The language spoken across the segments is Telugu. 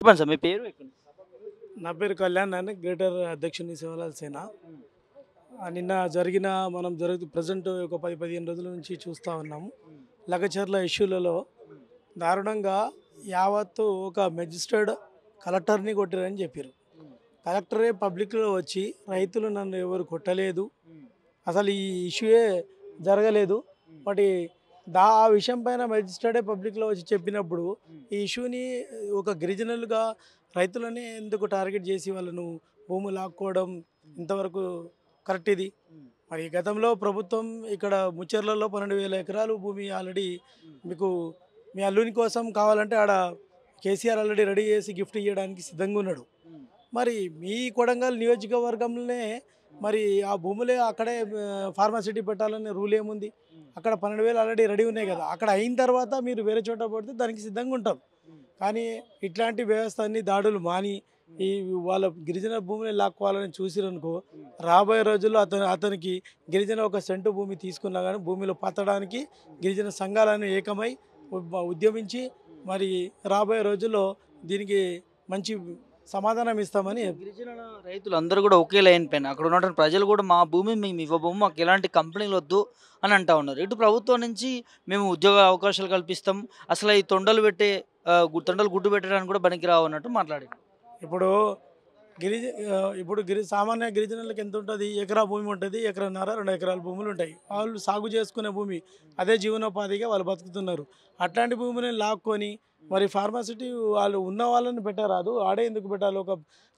చెప్పండి సార్ మీ పేరు ఎక్కడ నా పేరు కళ్యాణ్ అని గ్రేటర్ అధ్యక్షుని శివలాల్ సేన. నిన్న జరిగిన ప్రజెంట్ ఒక 10-15 రోజుల నుంచి చూస్తూ ఉన్నాము. లగచర్ల ఇష్యూలలో దారుణంగా యావత్తు ఒక మెజిస్ట్రేట్ కలెక్టర్ని కొట్టారని చెప్పారు. కలెక్టరే పబ్లిక్లో వచ్చి రైతులు నన్ను ఎవరు కొట్టలేదు, అసలు ఈ ఇష్యూయే జరగలేదు, బట్ ఆ విషయం పైన మెజిస్ట్రేటే పబ్లిక్లో వచ్చి చెప్పినప్పుడు ఈ ఇష్యూని ఒక గిరిజనులుగా రైతులని ఎందుకు టార్గెట్ చేసి వాళ్ళను భూములు లాక్కోవడం ఇంతవరకు కరెక్ట్ ఇది? మరి గతంలో ప్రభుత్వం ఇక్కడ ముచ్చెర్లలో 12,000 ఎకరాలు భూమి ఆల్రెడీ మీకు మీ అల్లుని కోసం కావాలంటే ఆడ కేసీఆర్ ఆల్రెడీ రెడీ చేసి గిఫ్ట్ ఇవ్వడానికి సిద్ధంగా ఉన్నాడు. మరి మీ కొడంగల్ నియోజకవర్గంలోనే మరి ఆ భూములే అక్కడే ఫార్మాసిటీ పెట్టాలనే రూల్ ఏముంది? అక్కడ 12,000 ఆల్రెడీ రెడీ ఉన్నాయి కదా, అక్కడ అయిన తర్వాత మీరు వేరే చోట పడితే దానికి సిద్ధంగా ఉంటారు. కానీ ఇట్లాంటి వ్యవస్థ అన్ని దాడులు మాని ఈ వాళ్ళ గిరిజన భూమిని లాక్కోవాలని చూసిరనుకో, రాబోయే రోజుల్లో అతనికి గిరిజన ఒక సెంటు భూమి తీసుకున్నా కానీ భూమిలో పత్తడానికి గిరిజన సంఘాలను ఏకమై ఉద్యమించి మరి రాబోయే రోజుల్లో దీనికి మంచి సమాధానం ఇస్తామని. గిరిజన రైతులు అందరూ కూడా ఒకే లైన్ పైన అక్కడ ఉన్నటువంటి ప్రజలు కూడా మా భూమి మేము ఇవ్వబోము, మాకు ఎలాంటి కంపెనీలు వద్దు అని అంటా ఉన్నారు. ఇటు ప్రభుత్వం నుంచి మేము ఉద్యోగ అవకాశాలు కల్పిస్తాం, అసలు ఈ తొండలు పెట్టే తొండలు గుడ్డు పెట్టడానికి కూడా పనికి రావు అన్నట్టు మాట్లాడారు. ఇప్పుడు సామాన్య గిరిజనులకు ఎంత ఉంటుంది? ఎకరా భూమి ఉంటుంది, ఎకరన్నర 2 ఎకరాల భూములు ఉంటాయి. వాళ్ళు సాగు చేసుకునే భూమి, అదే జీవనోపాధిగా వాళ్ళు బతుకుతున్నారు. అట్లాంటి భూమిని లాక్కొని మరి ఫార్మాసిటీ వాళ్ళు ఉన్న వాళ్ళని పెట్టరాదు, ఆడే ఎందుకు పెట్టాలి?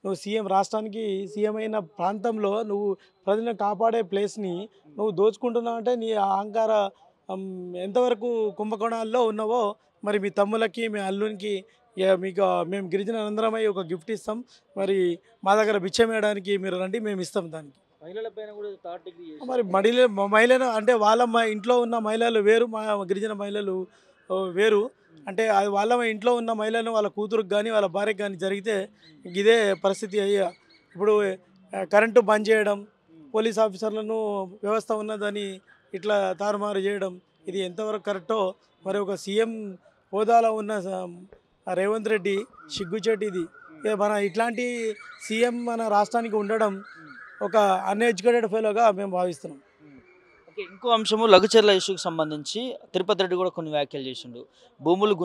నువ్వు సీఎం, రాష్ట్రానికి సీఎం అయిన ప్రాంతంలో నువ్వు ప్రజలను కాపాడే ప్లేస్ని నువ్వు దోచుకుంటున్నావు అంటే నీ అహంకార ఎంతవరకు కుంభకోణాల్లో ఉన్నావో మరి మీ తమ్ములకి మీ అల్లునికి మీకు మేము గిరిజన అందరమై ఒక గిఫ్ట్ ఇస్తాం, మరి మా దగ్గర బిచ్చం వేయడానికి మీరు రండి, మేము ఇస్తాం దానికి. మహిళలపైన కూడా మరి మహిళలు అంటే వాళ్ళ ఇంట్లో ఉన్న మహిళలు వేరు, మా గిరిజన మహిళలు వేరు. అంటే అది వాళ్ళ ఇంట్లో ఉన్న మహిళలను వాళ్ళ కూతురుకు కానీ వాళ్ళ భార్యకు కానీ జరిగితే ఇదే పరిస్థితి అయ్యా. ఇప్పుడు కరెంటు బంద్ చేయడం, పోలీస్ ఆఫీసర్లను వ్యవస్థ ఉన్నదని ఇట్లా తారుమారు చేయడం, ఇది ఎంతవరకు కరెక్టో మరి ఒక సీఎం హోదాలో ఉన్న రేవంత్ రెడ్డి సిగ్గుచేటు ఇది. మన ఇట్లాంటి సీఎం మన రాష్ట్రానికి ఉండడం ఒక అన్ఎడ్యుకేటెడ్ ఫెలోగా మేము భావిస్తున్నాం. ఓకే, ఇంకో అంశము లఘుచర్ల ఇష్యూకి సంబంధించి తిరుపతి రెడ్డి కూడా కొన్ని వ్యాఖ్యలు చేసిండు. భూములు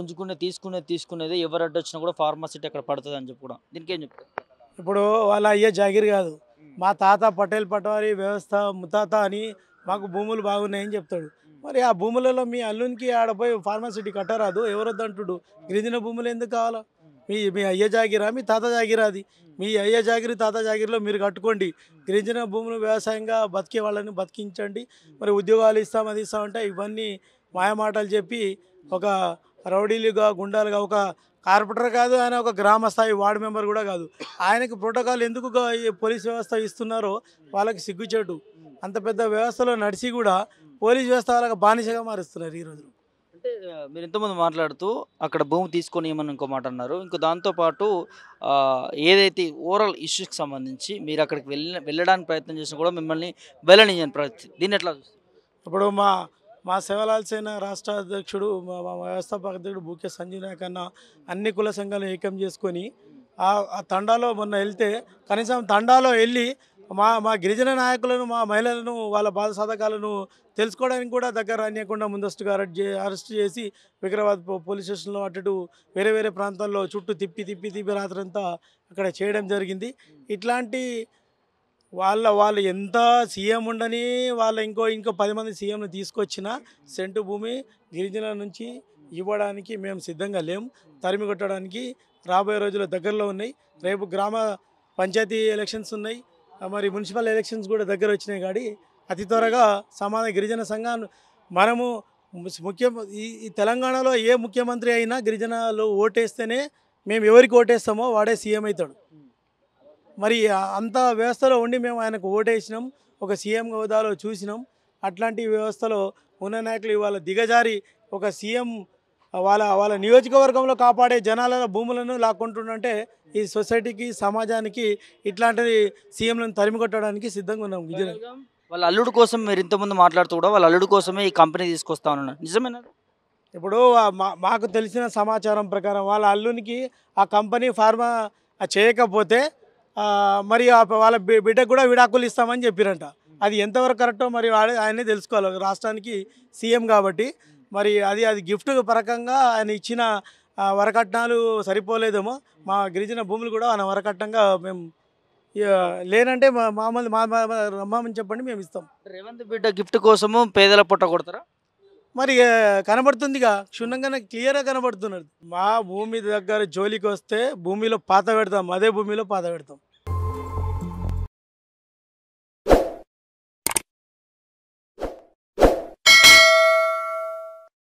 తీసుకునేది ఎవరు అడ్డొచ్చినా కూడా ఫార్మాసిటీ అక్కడ పడుతుంది అని చెప్పి కూడా, దీనికి ఏం చెప్తారు? ఇప్పుడు వాళ్ళ అయ్యే జాగిరి కాదు, మా తాత పటేల్ పటవారి వ్యవస్థ ముతాత అని మాకు భూములు బాగున్నాయని చెప్తాడు. మరి ఆ భూములలో మీ అల్లునికి ఆడపోయి ఫార్మాసిటీ కట్టరాదు, ఎవరొద్దంటుడు? గిరిజన భూములు ఎందుకు కావాలా? మీ అయ్య జాగిరా, మీ తాత జాగిరా? అది మీ అయ్య జాగిరి తాత జాగిరిలో మీరు కట్టుకోండి. గిరిజన భూములు వ్యవసాయంగా బతికే వాళ్ళని బతికించండి, మరి ఉద్యోగాలు ఇస్తాం అది ఇస్తామంటే ఇవన్నీ మాయమాటలు చెప్పి ఒక రౌడీలుగా గుండాలుగా, ఒక కార్పొరేటర్ కాదు ఆయన, ఒక గ్రామ స్థాయి వార్డు మెంబర్ కూడా కాదు, ఆయనకు ప్రోటోకాల్ ఎందుకు పోలీస్ వ్యవస్థ ఇస్తున్నారో వాళ్ళకి సిగ్గుచేటు. అంత పెద్ద వ్యవస్థలో నడిచి కూడా పోలీస్ వ్యవస్థ వాళ్ళకి బానిసగా మారుస్తున్నారు ఈరోజు. అంటే మీరు ఎంతమంది మాట్లాడుతూ అక్కడ భూమి తీసుకొని ఏమని ఇంకో మాట అన్నారు. ఇంకో దాంతోపాటు ఏదైతే ఓవరాల్ ఇష్యూస్కి సంబంధించి మీరు అక్కడికి వెళ్ళడానికి ప్రయత్నం చేసినా కూడా మిమ్మల్ని వెళ్ళనియని పరిస్థితి, దీన్ని ఎట్లా చూస్తారు? ఇప్పుడు మా శివలాల్ సేన రాష్ట్ర అధ్యక్షుడు, మా వ్యవస్థాపక అధ్యక్షుడు బూకే సంజీవ్ నాయక్ అన్న అన్ని కుల సంఘాలను ఏకం చేసుకొని ఆ తండాలో మొన్న వెళ్తే కనీసం తండాలో వెళ్ళి మా గిరిజన నాయకులను, మా మహిళలను, వాళ్ళ బాధ సాధకాలను తెలుసుకోవడానికి కూడా దగ్గర రానియకుండా ముందస్తుగా అరెస్ట్ చేసి వికారాబాద్ పోలీస్ స్టేషన్లో అటు వేరే వేరే ప్రాంతాల్లో చుట్టూ తిప్పి రాత్రంతా అక్కడ చేయడం జరిగింది. ఇట్లాంటి వాళ్ళు ఎంత సీఎం ఉండని వాళ్ళ ఇంకో 10 మంది సీఎంను తీసుకొచ్చిన సెంటు భూమి గిరిజనుల నుంచి ఇవ్వడానికి మేము సిద్ధంగా లేము. తరిమి కొట్టడానికి రాబోయే రోజుల్లో దగ్గరలో ఉన్నాయి. రేపు గ్రామ పంచాయతీ ఎలక్షన్స్ ఉన్నాయి, మరి మున్సిపల్ ఎలక్షన్స్ కూడా దగ్గర వచ్చినాయి. కాడి అతి త్వరగా సమాన గిరిజన సంఘాన్ని మనము ఈ తెలంగాణలో ఏ ముఖ్యమంత్రి అయినా గిరిజనలు ఓటేస్తేనే మేము ఎవరికి ఓటేస్తామో వాడే సీఎం అవుతాడు. మరి అంత వ్యవస్థలో ఉండి మేము ఆయనకు ఓటేసినాం, ఒక సీఎం హోదాలో చూసినాం. అట్లాంటి వ్యవస్థలో ఉన్న నాయకులు ఇవాళ దిగజారి ఒక సీఎం వాళ్ళ నియోజకవర్గంలో కాపాడే జనాల భూములను లాక్కుంటుంటే ఈ సొసైటీకి, సమాజానికి ఇట్లాంటి సీఎంలను తరిమి కొట్టడానికి సిద్ధంగా ఉన్నాం. వాళ్ళ అల్లుడు కోసం మీరు ఇంతకుముందు మాట్లాడుతూ కూడా వాళ్ళ అల్లుడు కోసమే ఈ కంపెనీ తీసుకొస్తా ఉన్నారు, నిజమేనా? ఇప్పుడు మాకు తెలిసిన సమాచారం ప్రకారం వాళ్ళ అల్లునికి ఆ కంపెనీ ఫార్మా చేయకపోతే మరి వాళ్ళ బిడ్డకు కూడా విడాకులు ఇస్తామని చెప్పారంట. అది ఎంతవరకు కరెక్టో మరి ఆయనే తెలుసుకోవాలి. రాష్ట్రానికి సీఎం కాబట్టి మరి అది గిఫ్ట్ పరకంగా ఆయన ఇచ్చిన వరకట్నాలు సరిపోలేదేమో. మా గిరిజన భూములు కూడా ఆయన వరకట్నంగా మేము లేనంటే మామూలు రమ్మని చెప్పండి, మేము ఇస్తాం. రేవంత్ బిడ్డ గిఫ్ట్ కోసము పేదల పొట్ట కొడతారా? మరి కనబడుతుందిగా, క్షుణ్ణంగానే క్లియర్గా కనబడుతున్నది. మా భూమి దగ్గర జోలికి వస్తే భూమిలో పాత పెడతాం, అదే భూమిలో పాత పెడతాం.